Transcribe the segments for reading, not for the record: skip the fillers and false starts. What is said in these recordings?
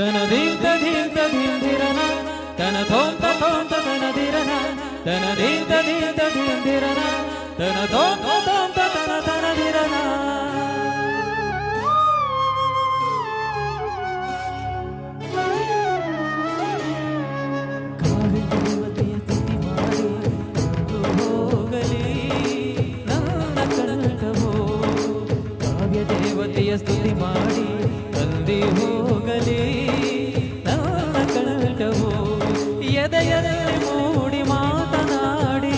ತನ ಧೀಂತ ಧೀಂತ ಧೀಂದಿರನ ತನ ಥೋಂತ ಥೋಂತ ತನ ದಿರನ ತನ ಧೀಂತ ಧೀಂತ ಧೀಂದಿರನ ತನ ಥೋಂತ ಥೋಂತ ತನ ತನ ದಿರನ ದೇವತೆಯ ಸ್ತುತಿ ಮಾಡಿ ತಂದಿ ಹೋಗಲಿ ನನ್ನ ಕಂಠವು ಎದೆಯಲ್ಲಿ ಮೂಡಿ ಮಾತನಾಡಿ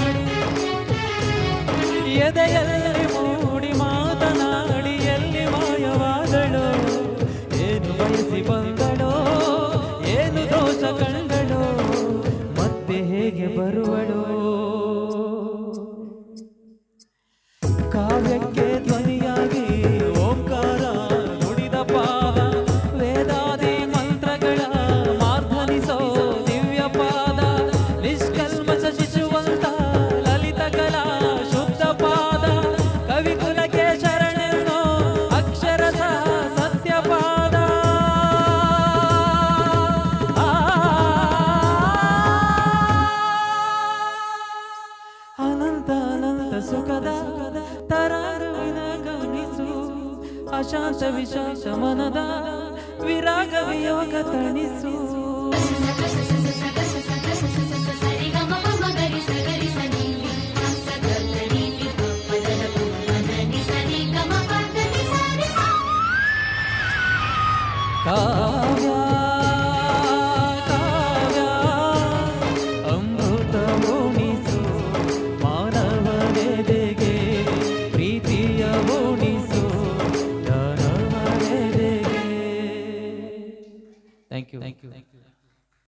ಎದೆಯಲ್ಲಿ ಮೂಡಿ ಮಾತನಾಡಿ ಎಲ್ಲಿ ಮಾಯವಾದಳು ಏನು ಬಯಸಿ ಬಂದಳೋ ಏನು ದೋಷ ಕಂಡಳೋ ಮತ್ತೆ ಹೇಗೆ ಬರುವಳು ಕಾವ್ಯಕ್ಕೆ ಧ್ವನಿಯಾಗಿ ಓಂಕಾರ ನುಡಿದ ಪಾದ ವೇದಾದಿ ಮಂತ್ರಗಳ ಮಾರ್ಧನಿಸೋ ದಿವ್ಯ ಪಾದ ನಿಷ್ಕಲ್ಮಶ ಶಿಶುವಂತ ಲಲಿತ ಕಲಾ ಶುದ್ಧ ಪಾದ ಕವಿಕುಲಕ್ಕೆ ಶರಣೆನ್ನೋ ಅಕ್ಷರಸ ಸತ್ಯ ಪಾದ ಅನಂತ ಅನಂತ ಸುಖದ ತರಾರುವಿನ ಗಮನಿಸು ಅಶಾಂತ ವಿಶಾಂತ ಮನದ ವಿರಾಗ ವಿಯೋಗ ತಣಿಸು ಕಾವ್ಯ ಕಾವ್ಯ ಅಮೃತ ಉಣಿಸು ಮಾನವನೆದೆಗೆ ಪ್ರೀತಿಯ ಉಣಿಸು ಜ್ಞಾನವನೆದೆಗೆ. Thank you.